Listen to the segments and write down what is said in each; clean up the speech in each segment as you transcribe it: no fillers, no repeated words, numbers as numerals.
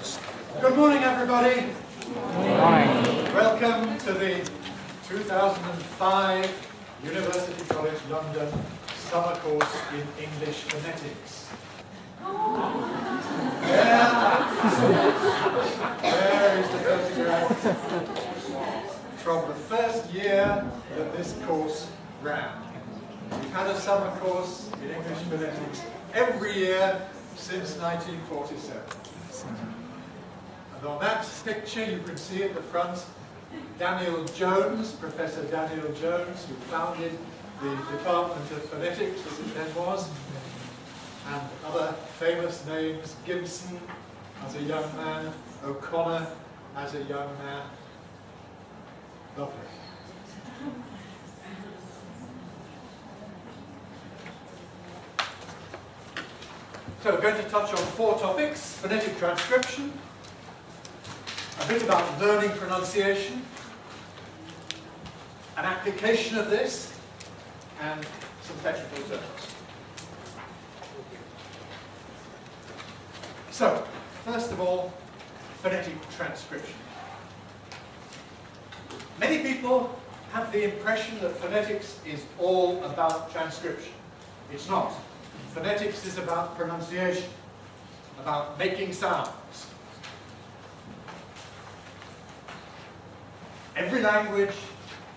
Good morning, everybody. Good morning. Welcome to the 2005 University College London summer course in English phonetics. There is the photograph from the first year that this course ran. We've had a summer course in English phonetics every year since 1947. And on that picture you can see at the front Daniel Jones, Professor Daniel Jones, who founded the Department of Phonetics as it then was, and other famous names, Gibson as a young man, O'Connor as a young man. Lovely. So we're going to touch on 4 topics: phonetic transcription, a bit about learning pronunciation, an application of this, and some technical terms. So, first of all, phonetic transcription. Many people have the impression that phonetics is all about transcription. It's not. Phonetics is about pronunciation, about making sounds. Every language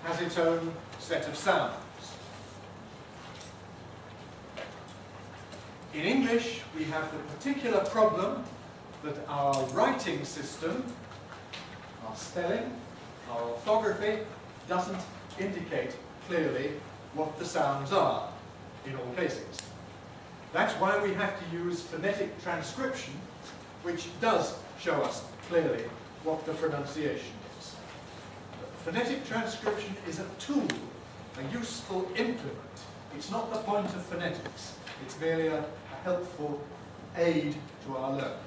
has its own set of sounds. In English, we have the particular problem that our writing system, our spelling, our orthography, doesn't indicate clearly what the sounds are in all cases. That's why we have to use phonetic transcription, which does show us clearly what the pronunciation is. But phonetic transcription is a tool, a useful implement. It's not the point of phonetics. It's merely a helpful aid to our learning.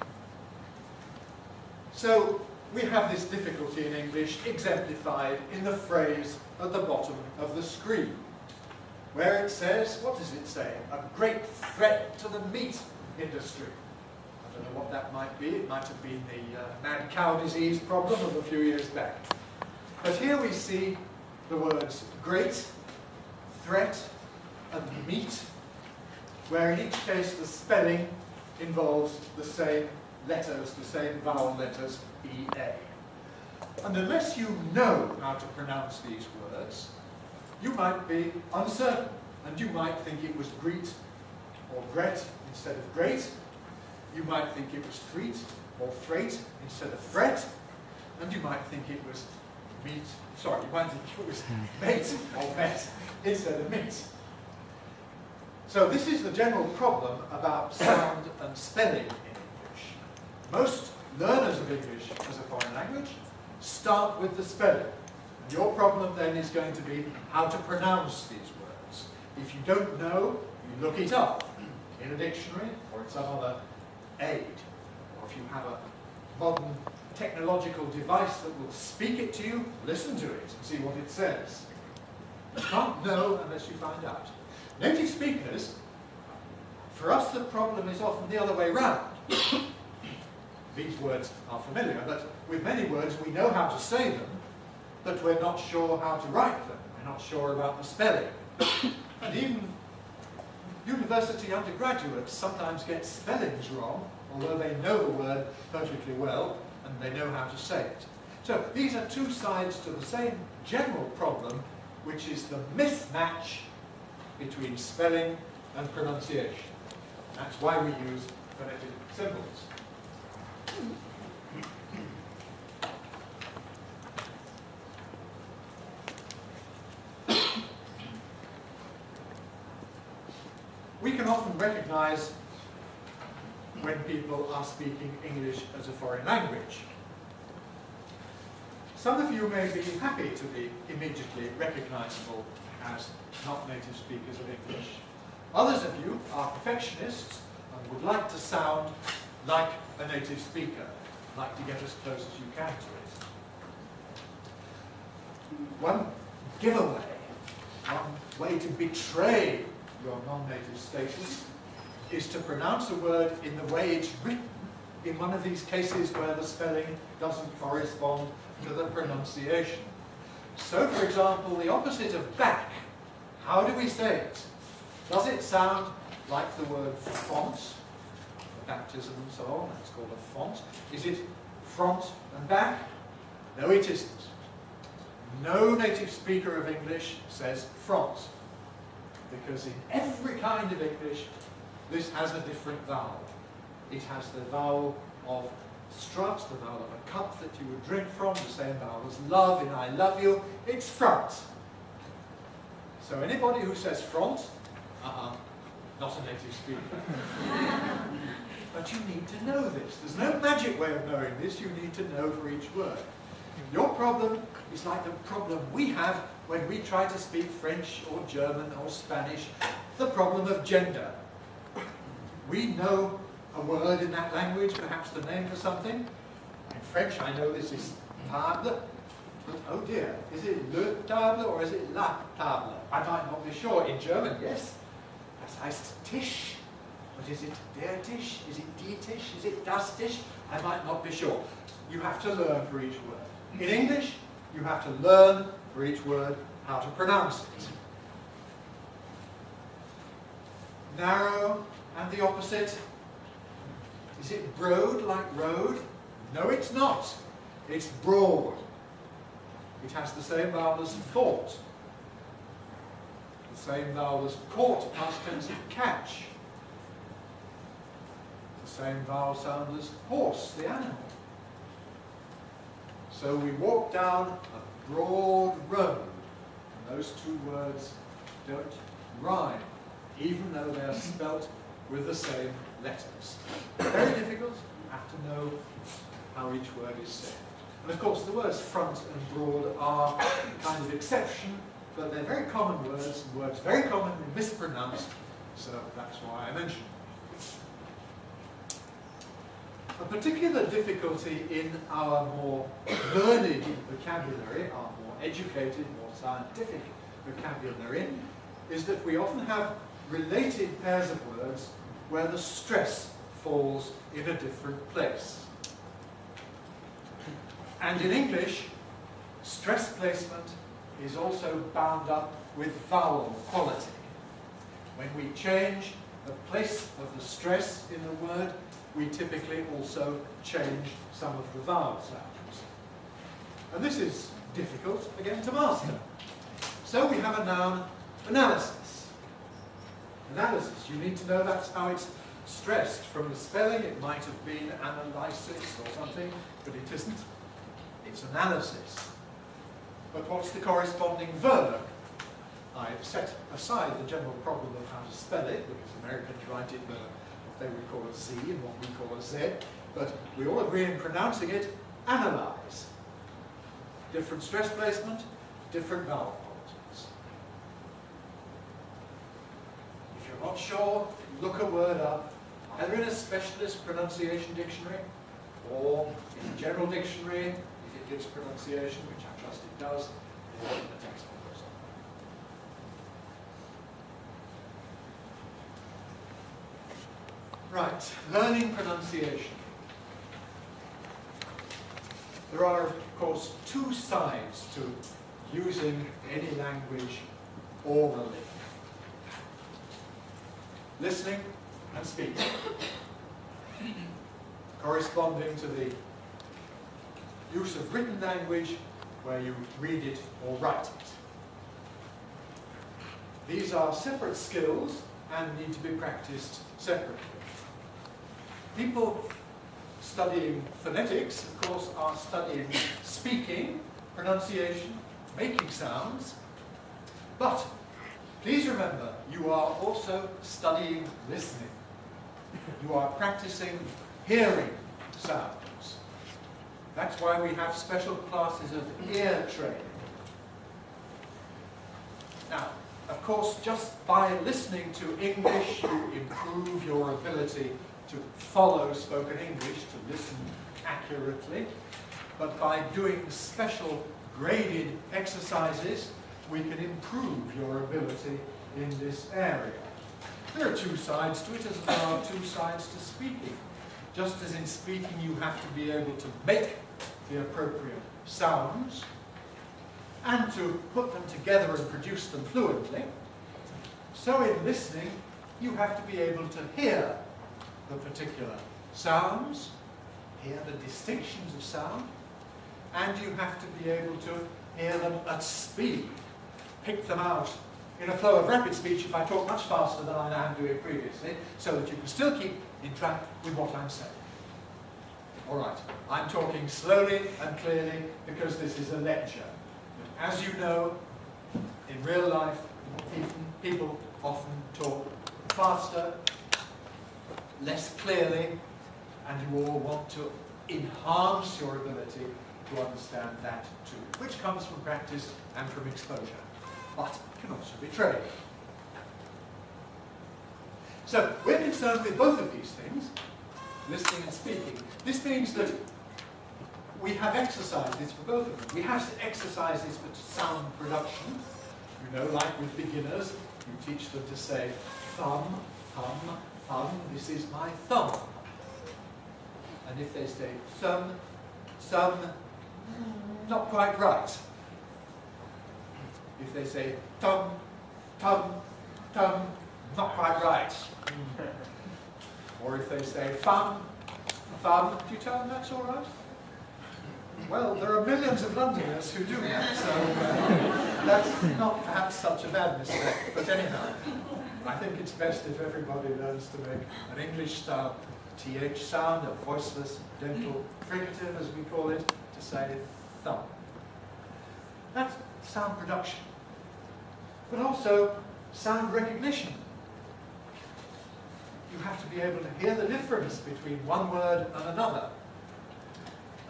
So we have this difficulty in English exemplified in the phrase at the bottom of the screen, where it says, what does it say? A great threat to the meat industry. I don't know what that might be. It might have been the mad cow disease problem of a few years back. But here we see the words great, threat, and meat, where in each case the spelling involves the same letters, the same vowel letters, E-A. And unless you know how to pronounce these words, you might be uncertain, and you might think it was greet or gret instead of great. You might think it was threat or freight instead of fret, and you might think it was meat. Sorry, you might think it was mate or met instead of meat. So this is the general problem about sound and spelling in English. Most learners of English as a foreign language start with the spelling. And your problem then is going to be how to pronounce these words. If you don't know, you look it up in a dictionary or in some other aid. Or if you have a modern technological device that will speak it to you, listen to it and see what it says. You can't know unless you find out. Native speakers, for us the problem is often the other way round. These words are familiar, but with many words we know how to say them, but we're not sure how to write them. We're not sure about the spelling. And even university undergraduates sometimes get spellings wrong, although they know the word perfectly well and they know how to say it. So these are two sides to the same general problem, which is the mismatch between spelling and pronunciation. That's why we use phonetic symbols. We can often recognize when people are speaking English as a foreign language. Some of you may be happy to be immediately recognizable as not native speakers of English. Others of you are perfectionists and would like to sound like a native speaker, like to get as close as you can to it. One giveaway, one way to betray your non-native status is to pronounce a word in the way it's written in one of these cases where the spelling doesn't correspond to the pronunciation. So, for example, the opposite of back, how do we say it? Does it sound like the word font, for baptism and so on? That's called a font. Is it front and back? No, it isn't. No native speaker of English says front, because in every kind of English, this has a different vowel. It has the vowel of strut, the vowel of a cup that you would drink from, the same vowel as love in I love you. It's front. So anybody who says front, not a native speaker. But you need to know this. There's no magic way of knowing this. You need to know for each word. Your problem is like the problem we have when we try to speak French or German or Spanish, the problem of gender. We know a word in that language, perhaps the name for something. In French, I know this is table. But oh dear, is it le table or is it la table? I might not be sure. In German, yes. Das heißt Tisch. But is it der Tisch? Is it die Tisch? Is it das Tisch? I might not be sure. You have to learn for each word. In English, you have to learn for each word how to pronounce it. Narrow and the opposite. Is it broad like road? No, it's not. It's broad. It has the same vowel as fought. The same vowel as caught, past tense of catch. The same vowel sound as horse, the animal. So we walk down a broad road, and those two words don't rhyme, even though they are spelt with the same letters. Very difficult. You have to know how each word is said. And of course, the words front and broad are a kind of exception, but they're very common words, and words very commonly mispronounced, so that's why I mention them. A particular difficulty in our more learned vocabulary, our more educated, more scientific vocabulary, is that we often have related pairs of words where the stress falls in a different place. And in English, stress placement is also bound up with vowel quality. When we change the place of the stress in a word, we typically also change some of the vowel sounds. And this is difficult, again, to master. So we have a noun, analysis. Analysis, you need to know that's how it's stressed. From the spelling, it might have been analysis or something, but it isn't. It's analysis. But what's the corresponding verb? I've set aside the general problem of how to spell it, because Americans write it what they would call a Z and what we call a Z, but we all agree in pronouncing it, analyze. Different stress placement, different vowel qualities. If you're not sure, look a word up, either in a specialist pronunciation dictionary, or in a general dictionary, if it gives pronunciation, which I trust it does, or in a textbook or something. Right, learning pronunciation. There are, of course, two sides to using any language orally. Listening and speaking. Corresponding to the use of written language where you read it or write it. These are separate skills and need to be practiced separately. People studying phonetics, of course, are studying speaking, pronunciation, making sounds, but please remember, you are also studying listening. You are practicing hearing sounds. That's why we have special classes of ear training. Now, of course, just by listening to English, you improve your ability to follow spoken English, to listen accurately. But by doing special graded exercises, we can improve your ability in this area. There are two sides to it, as there are two sides to speaking. just as in speaking you have to be able to make the appropriate sounds and to put them together and produce them fluently, so in listening you have to be able to hear the particular sounds, hear the distinctions of sound, and you have to be able to hear them at speed, pick them out in a flow of rapid speech if I talk much faster than I am doing previously, so that you can still keep in track with what I'm saying. All right, I'm talking slowly and clearly because this is a lecture. But as you know, in real life, people often talk faster, less clearly, and you all want to enhance your ability to understand that too, which comes from practice and from exposure, but can also be trained. So we're concerned with both of these things, listening and speaking. This means that we have exercises for both of them. We have exercises for sound production. You know, like with beginners, you teach them to say thumb, thumb, thumb, this is my thumb. And if they say thumb, thumb, not quite right. If they say thumb, thumb, thumb, not quite right. Or if they say thumb, thumb, do you tell them that's all right? Well, there are millions of Londoners who do that, so that's not perhaps such a bad mistake. But anyhow, I think it's best if everybody learns to make an English style TH sound, a voiceless dental fricative, as we call it, to say thumb. That's sound production. But also sound recognition. You have to be able to hear the difference between one word and another.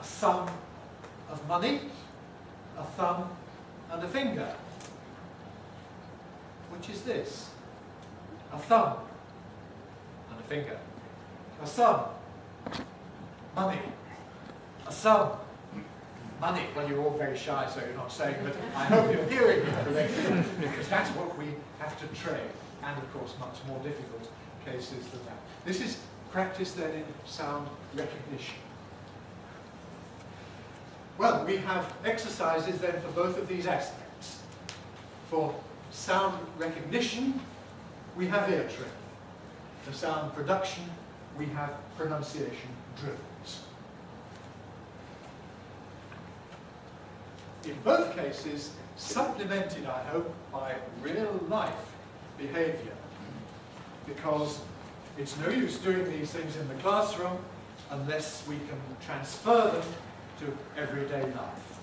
A thumb of money, a thumb and a finger. Which is this? A thumb and a finger. A thumb, money. A thumb, money. Well, you're all very shy, so you're not saying, but I hope you're hearing me correctly, because that's what we have to train. And of course, much more difficult cases than that. This is practice then in sound recognition. Well, we have exercises then for both of these aspects. For sound recognition, we have ear training. For sound production, we have pronunciation drills. In both cases, supplemented, I hope, by real life behaviour. Because it's no use doing these things in the classroom unless we can transfer them to everyday life.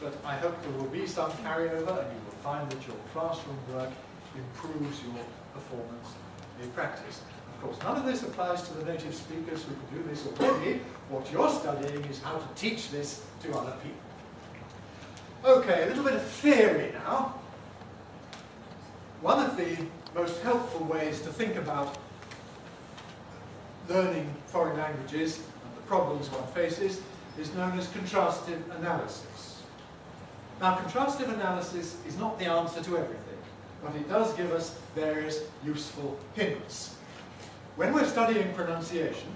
But I hope there will be some carryover and you will find that your classroom work improves your performance in practice. Of course, none of this applies to the native speakers who can do this already. What you're studying is how to teach this to other people. Okay, a little bit of theory now. One of the most helpful ways to think about learning foreign languages and the problems one faces is known as contrastive analysis. Now, contrastive analysis is not the answer to everything, but it does give us various useful hints. When we're studying pronunciation,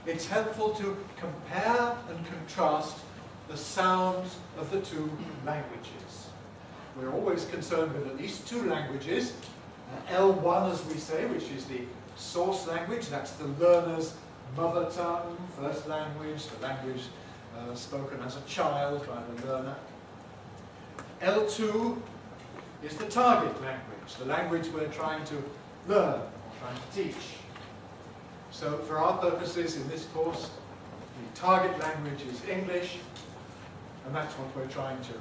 it's helpful to compare and contrast the sounds of the two languages. We're always concerned with at least two languages. L1, as we say, which is the source language, that's the learner's mother tongue, first language, the language spoken as a child by the learner. L2 is the target language, the language we're trying to learn, or trying to teach. So for our purposes in this course, the target language is English, and that's what we're trying to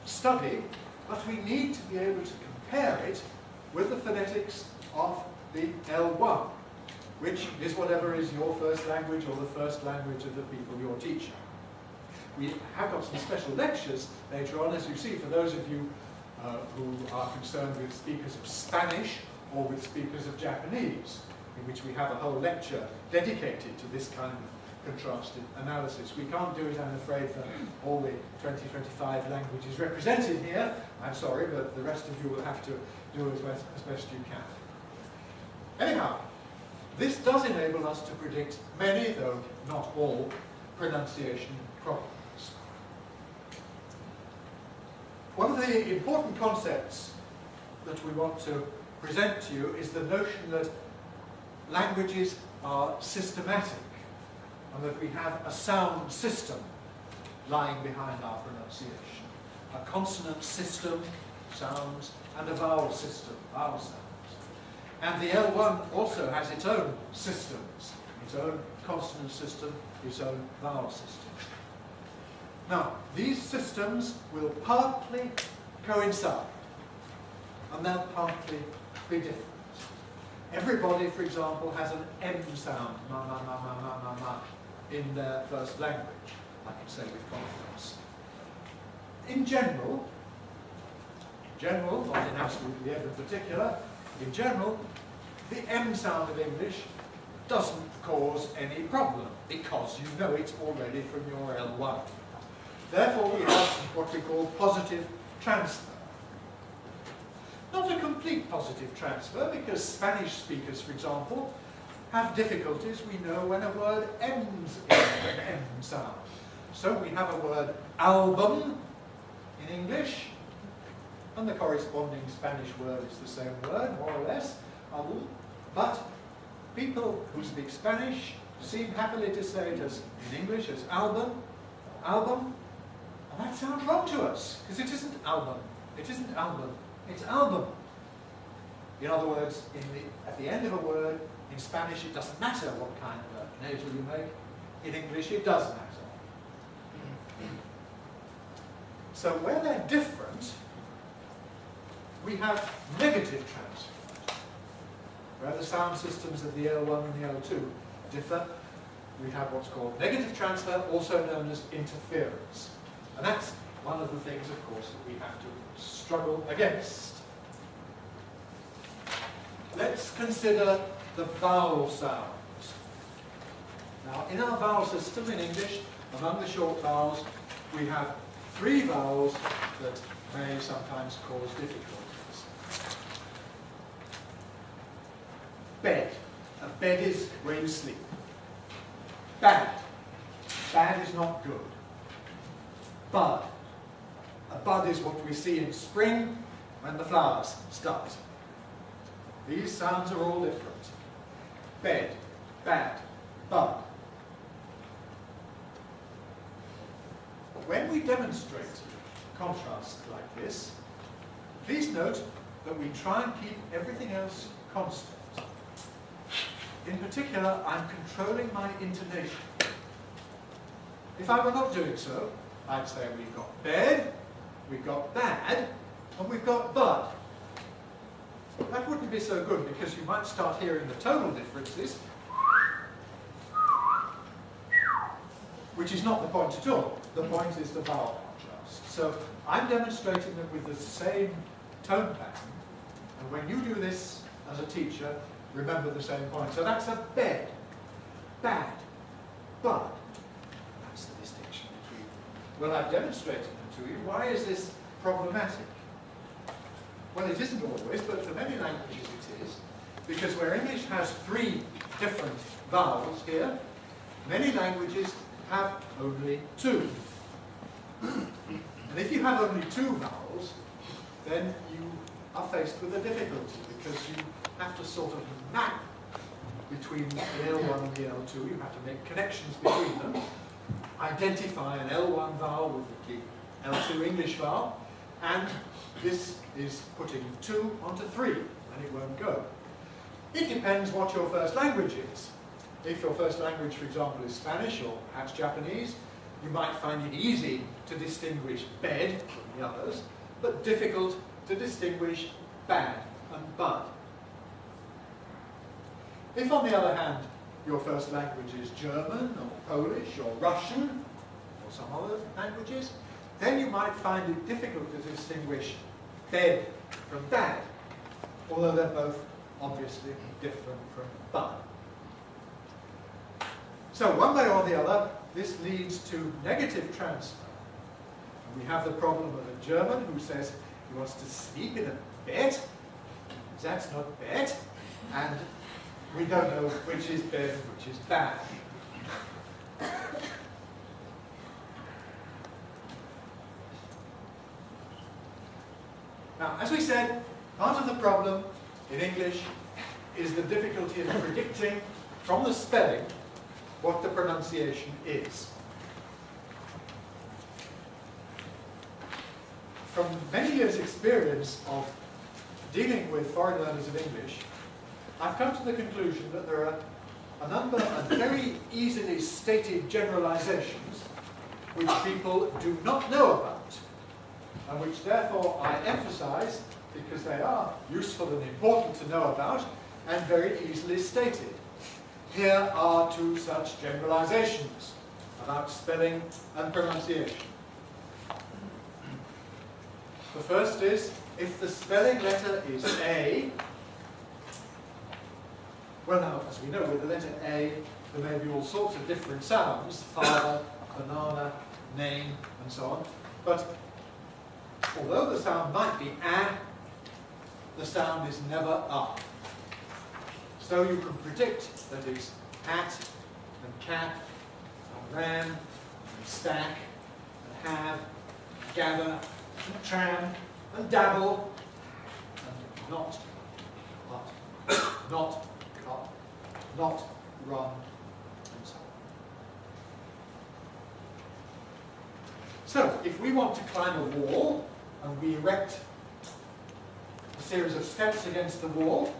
study, but we need to be able to compare it with the phonetics of the L1, which is whatever is your first language or the first language of the people you're teaching. We have got some special lectures later on, as you see, for those of you who are concerned with speakers of Spanish or with speakers of Japanese, in which we have a whole lecture dedicated to this kind of contrasted analysis. We can't do it, I'm afraid, for all the 20-25 languages represented here. I'm sorry, but the rest of you will have to do as best you can. Anyhow, This does enable us to predict many, though not all, pronunciation problems. One of the important concepts that we want to present to you is the notion that languages are systematic and that we have a sound system lying behind our pronunciation. A consonant system, sounds, and a vowel system, vowel sounds. And the L1 also has its own systems, its own consonant system, its own vowel system. Now, these systems will partly coincide, and they'll partly be different. Everybody, for example, has an M sound, ma, ma, ma, ma, ma, ma, ma, in their first language, I can say with confidence. In general, not in absolutely every particular, in general, the M sound of English doesn't cause any problem because you know it already from your L1. Therefore, we have what we call positive transfer. Not a complete positive transfer, because Spanish speakers, for example, have difficulties, we know, when a word ends in an M sound. So we have a word album in English, and the corresponding Spanish word is the same word, more or less, album. But people who speak Spanish seem happily to say it as, in English, as album, album, and that sounds wrong to us, because it isn't album, it isn't album, it's album. In other words, at the end of a word, in Spanish it doesn't matter what kind of a nasal you make, in English it does matter. So where they're different, we have negative transfer. Where the sound systems of the L1 and the L2 differ, we have what's called negative transfer, also known as interference. And that's one of the things, of course, that we have to struggle against. Let's consider the vowel sounds. Now, in our vowel system in English, among the short vowels, we have 3 vowels that may sometimes cause difficulties. Bed. A bed is where you sleep. Bad. Bad is not good. Bud. A bud is what we see in spring when the flowers start. These sounds are all different. Bed, bad, bud. When we demonstrate contrast like this, please note that we try and keep everything else constant. In particular, I'm controlling my intonation. If I were not doing so, I'd say we've got bed, we've got bad, and we've got bud. That wouldn't be so good because you might start hearing the tonal differences, which is not the point at all. The point is the vowel contrast. So I'm demonstrating that with the same tone pattern, and when you do this as a teacher, remember the same point. So that's a bed, bad, bud. That's the distinction between. Well, I've demonstrated them to you. Why is this problematic? Well, it isn't always, but for many languages it is, because where English has 3 different vowels here, many languages have only 2. And if you have only 2 vowels, then you are faced with a difficulty, because you have to sort of map between the L1 and the L2. You have to make connections between them, identify an L1 vowel with the L2 English vowel, and this is putting 2 onto 3, and it won't go. It depends what your first language is. If your first language, for example, is Spanish or perhaps Japanese, you might find it easy to distinguish bed from the others, but difficult to distinguish bad and bud. If, on the other hand, your first language is German or Polish or Russian or some other languages, then you might find it difficult to distinguish bed from bad, although they're both obviously different from bud. So one way or the other, this leads to negative transfer. And we have the problem of a German who says he wants to sleep in a bed. That's not bed. And we don't know which is big and which is bad. Now, as we said, part of the problem in English is the difficulty of predicting from the spelling what the pronunciation is. From many years' experience of dealing with foreign learners of English, I've come to the conclusion that there are a number of very easily stated generalizations which people do not know about, and which therefore I emphasize because they are useful and important to know about and very easily stated. Here are two such generalizations about spelling and pronunciation. The first is, if the spelling letter is A, well now, as we know, with the letter A, there may be all sorts of different sounds, father, banana, name, and so on. But although the sound might be A, the sound is never A. So you can predict that it's hat, and cap, and ram, and stack, and have, and gather, and tram, and dabble, and not, not, cut, not, run, and so on. So, if we want to climb a wall, and we erect a series of steps against the wall,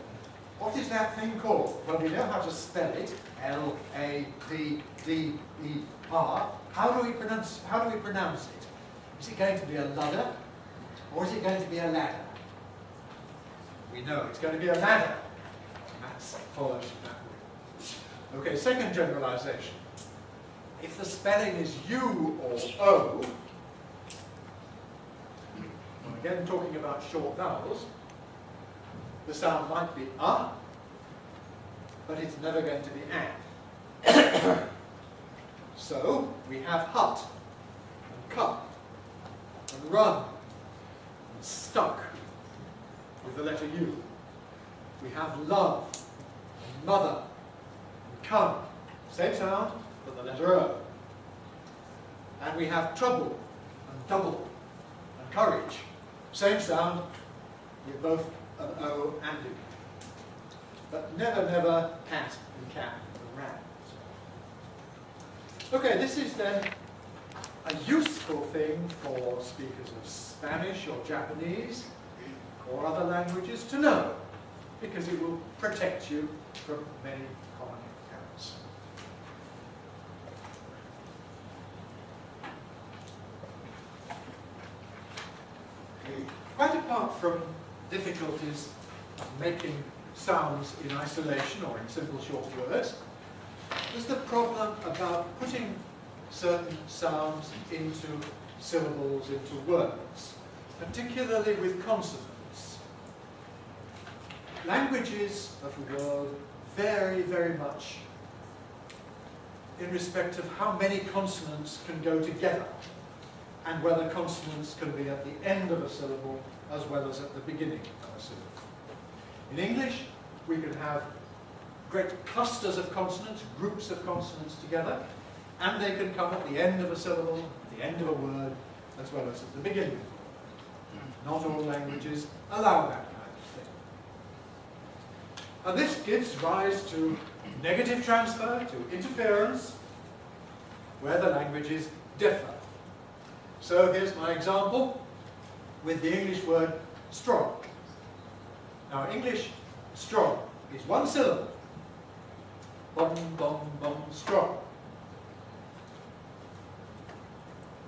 what is that thing called? Well, we know how to spell it, L-A-D-D-E-R. How do we pronounce it? Is it going to be a ladder, or is it going to be a ladder? We know it's going to be a ladder. Maths follows from that way. Okay, second generalization. If the spelling is U or O, again talking about short vowels, the sound might be A, but it's never going to be A. So we have hut, and cup, and run, and stuck with the letter U. We have love, and mother, and come, same sound, but the letter O. And we have trouble, and double, and courage, same sound, with both an O and a U. But never, never cat and cap and ram. Okay, this is then a useful thing for speakers of Spanish or Japanese or other languages to know, because it will protect you from many common errors. Quite apart from difficulties of making sounds in isolation or in simple short words, there's the problem about putting certain sounds into syllables, into words, particularly with consonants. Languages of the world vary very much in respect of how many consonants can go together, and whether consonants can be at the end of a syllable as well as at the beginning of a syllable. In English, we can have great clusters of consonants, groups of consonants together, and they can come at the end of a syllable, at the end of a word, as well as at the beginning of a word. Not all languages allow that kind of thing. And this gives rise to negative transfer, to interference, where the languages differ. So here's my example with the English word strong. Now, English strong is one syllable. Bum, bum, bum, strong.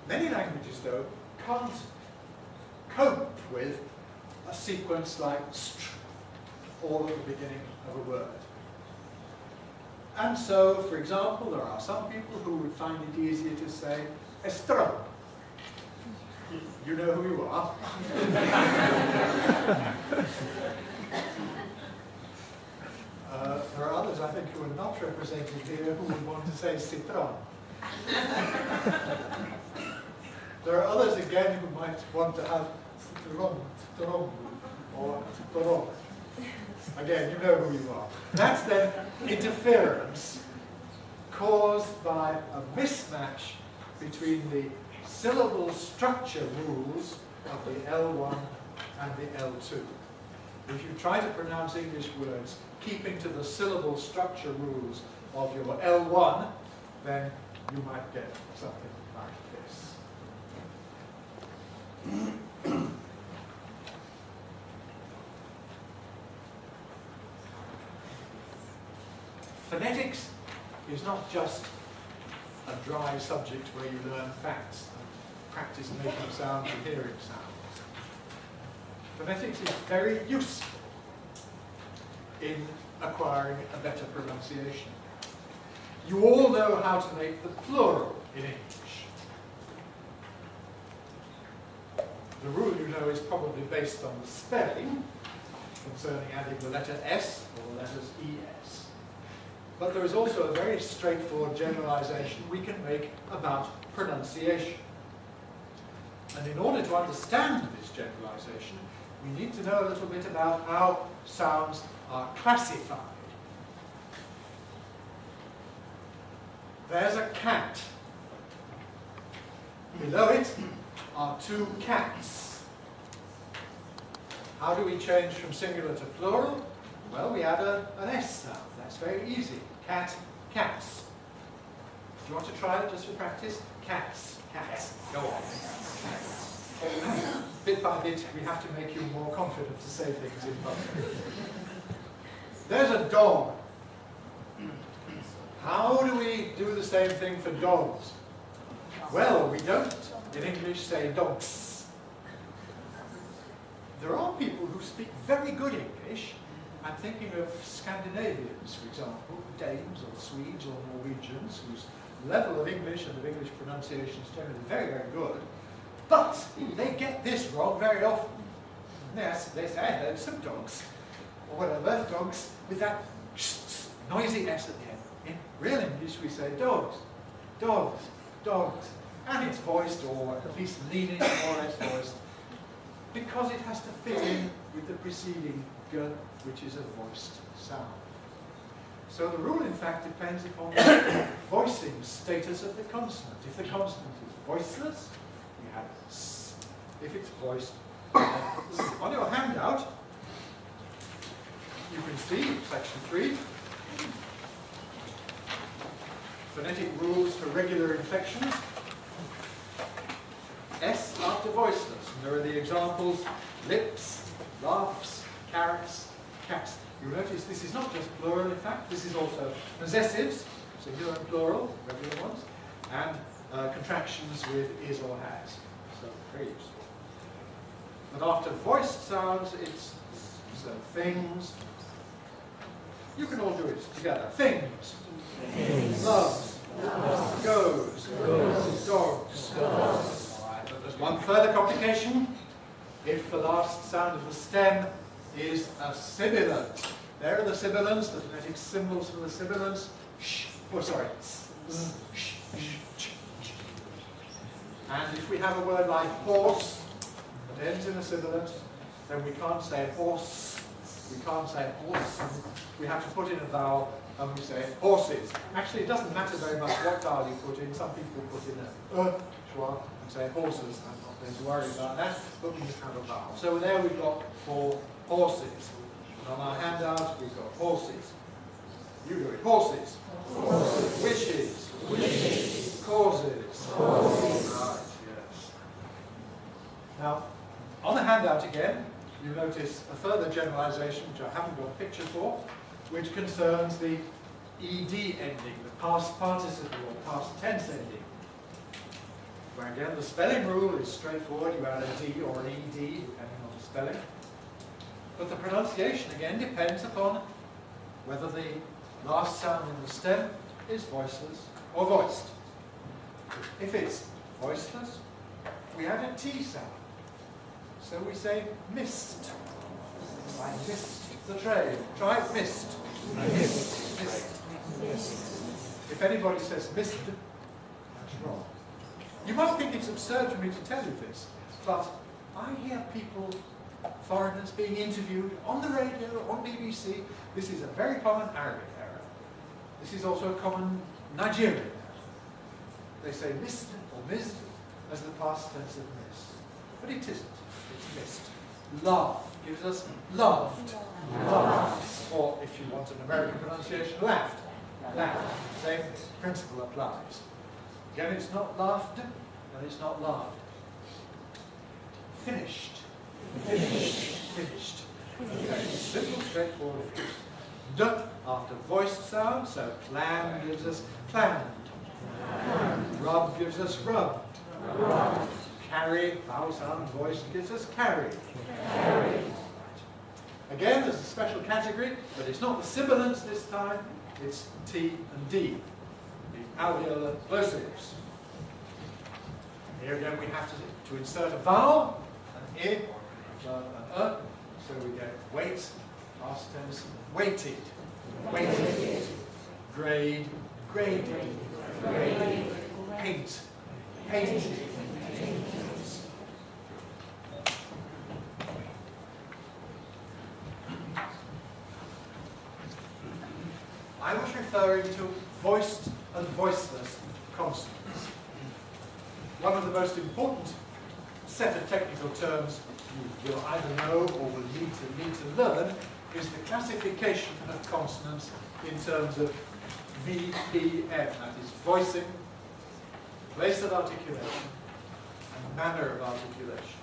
Many languages, though, can't cope with a sequence like str all at the beginning of a word. And so, for example, there are some people who would find it easier to say strong. You know who you are. There are others, I think, who are not represented here who would want to say citron. There are others, again, who might want to have citron, or citron. Again, you know who you are. That's then interference caused by a mismatch between the syllable structure rules of the L1 and the L2. If you try to pronounce English words keeping to the syllable structure rules of your L1, then you might get something like this. Phonetics is not just a dry subject where you learn facts and practice making sounds and hearing sounds. Phonetics is very useful in acquiring a better pronunciation. You all know how to make the plural in English. The rule, you know, is probably based on the spelling concerning adding the letter S or the letters ES. But there is also a very straightforward generalization we can make about pronunciation. And in order to understand this generalization, we need to know a little bit about how sounds are classified. There's a cat. Below it are two cats. How do we change from singular to plural? Well, we add an S sound. That's very easy. Cat, cats. Do you want to try it just for practice? Cats, cats. Go on. Bit by bit, we have to make you more confident to say things in public. There's a dog. How do we do the same thing for dogs? Well, we don't in English say dogs. There are people who speak very good English. I'm thinking of Scandinavians, for example, Danes or Swedes or Norwegians, whose level of English and of English pronunciation is generally very, very good. But they get this wrong very often. Yes, they say, I heard some dogs, or whatever, dogs with that noisy S at the end. In real English, we say dogs, dogs, dogs. And it's voiced, or at least leaning more or less voiced, because it has to fit in with the preceding G, which is a voiced sound. So the rule, in fact, depends upon the voicing status of the consonant. If the consonant is voiceless, we have S. If it's voiced, on your handout, you can see, section 3, phonetic rules for regular inflections. S after voiceless. And there are the examples: lips, laughs, carrots, cats. You'll notice this is not just plural, in fact, this is also possessives, singular and plural, regular ones, and contractions with is or has. So, very useful. But after voiced sounds, it's so things. You can all do it together. Things. Loves. Goes. Dogs. But there's one further complication. If the last sound of the stem is a sibilant. There are the sibilants, the phonetic symbols for the sibilants. And if we have a word like horse that ends in a sibilant, then we can't say horse, we can't say horse, we have to put in a vowel and we say horses. Actually, it doesn't matter very much what vowel you put in. Some people put in a schwa and say horses. I'm not going to worry about that, but we just have a vowel. So there we've got 4 horses. And on our handout, we've got horses. You do it. Horses. Horses. Wishes. Wishes. Causes. Causes. Right, yes. Now, on the handout again, you notice a further generalization, which I haven't got a picture for, which concerns the ed ending, the past participle or past tense ending. Where again, the spelling rule is straightforward. You add a D or an ED, depending on the spelling. But the pronunciation, again, depends upon whether the last sound in the stem is voiceless or voiced. If it's voiceless, we add a T sound. So we say missed. I missed the train. Try missed. Missed. Missed. If anybody says missed, that's wrong. You might think it's absurd for me to tell you this, but I hear people foreigners being interviewed on the radio, on BBC. This is a very common Arabic error. This is also a common Nigerian error. They say missed or missed as the past tense of miss. But it isn't. It's missed. Laugh gives us laughed. Laughed. Or if you want an American pronunciation, laughed. Laughed. Same principle applies. Again, it's not laughed and it's not laughed. Finished. Finished. Finished. Okay. Simple, straightforward. D after voiced sound, so clam gives us clammed. Rub gives us rubbed. Carry, vowel sound, voiced gives us carried. Again, there's a special category, but it's not the sibilants this time, it's T and D, the alveolar plosives. Here again we have to insert a vowel, an I, an so we get weight, past tense, weighted, weighted, grade, graded, paint, painted. I was referring to voiced and voiceless consonants. One of the most important set of technical terms you will either know or will need to learn is the classification of consonants in terms of VPM, that is voicing, place of articulation, and manner of articulation.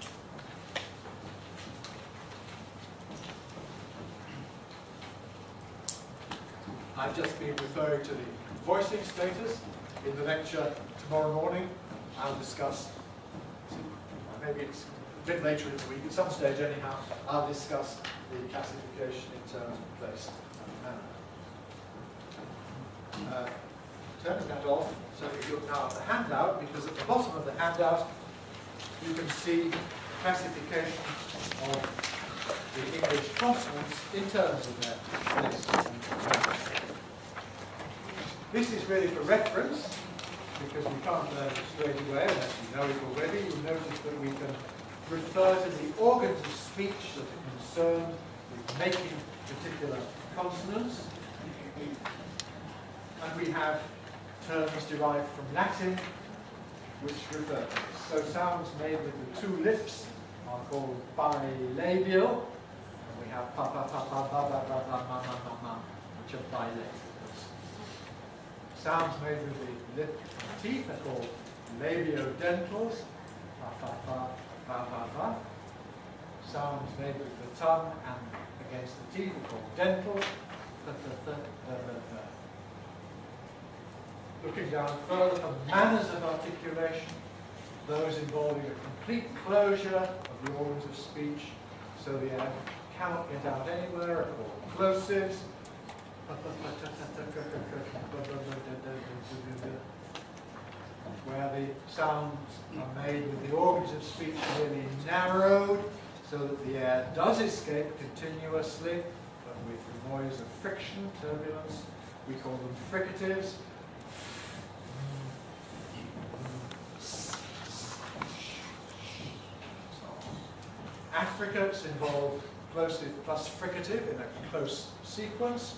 I've just been referring to the voicing status. In the lecture tomorrow morning, I'll discuss, maybe it's a bit later in the week, at some stage anyhow, I'll discuss the classification in terms of place and manner. Turning that off, so we look now at the handout, because at the bottom of the handout you can see classification of the English consonants in terms of their place and manner. This is really for reference, because we can't learn it straight away unless you know it already. You'll notice that we can refer to the organs of speech that are concerned with making particular consonants. And we have terms derived from Latin which refer to this. So sounds made with the two lips are called bilabial. And we have pa pa pa pa ba ba ba ba ma ma ma ma, which are bilabials. Sounds made with the lip and teeth are called labiodentals. Pa pa pa pa pa pa. Sounds made with the tongue and against the teeth are called dental. Looking down further for manners of articulation, those involving a complete closure of the organs of speech, so the air cannot get out anywhere, are called plosives. Where the sounds are made with the organs of speech really narrowed, so that the air does escape continuously, but with the noise of friction, turbulence, we call them fricatives. Affricates involve plosive plus fricative in a close sequence.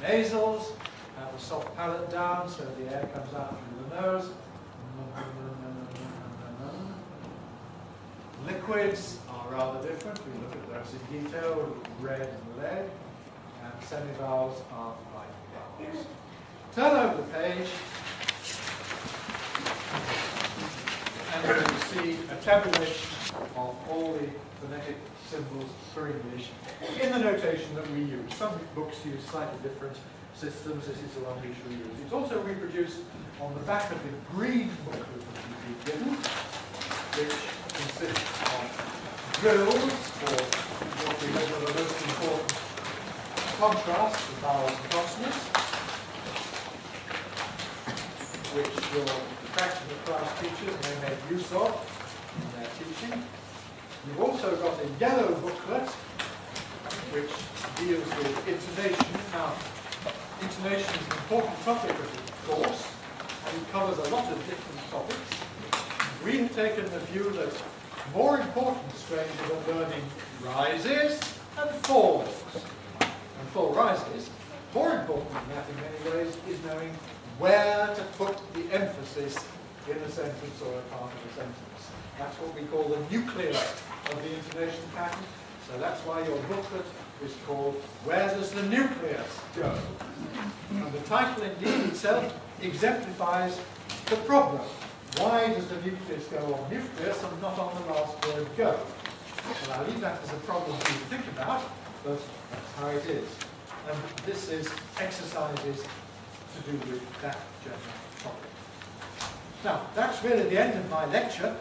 Nasals have a soft palate down, so the air comes out through the nose. Liquids are rather different. We look at those in detail. Red and lead, and semivowels are like vowels. Turn over the page, and you will see a tabulation of all the phonetic symbols for English in the notation that we use. Some books use slightly different systems. This is the one we shall use. It's also reproduced on the back of the green booklet that we've been given, which consists of drills for what we know are the most important contrasts of vowels and consonants, which your fractional class teachers may make use of in their teaching. You've also got a yellow booklet which deals with intonation. Now, intonation is an important topic of the course, and it covers a lot of different topics. we have taken the view that more important strains of learning rises and falls. And fall rises. More important than that in many ways is knowing where to put the emphasis in a sentence or a part of a sentence. That's what we call the nucleus of the intonation pattern. So that's why your booklet is called Where Does the Nucleus Go? And the title indeed itself exemplifies the problem. Why does the nucleus go on nucleus and not on the last word go? Well, I'll leave that as a problem for you to think about, but that's how it is. And this is exercises to do with that general topic. Now, that's really the end of my lecture.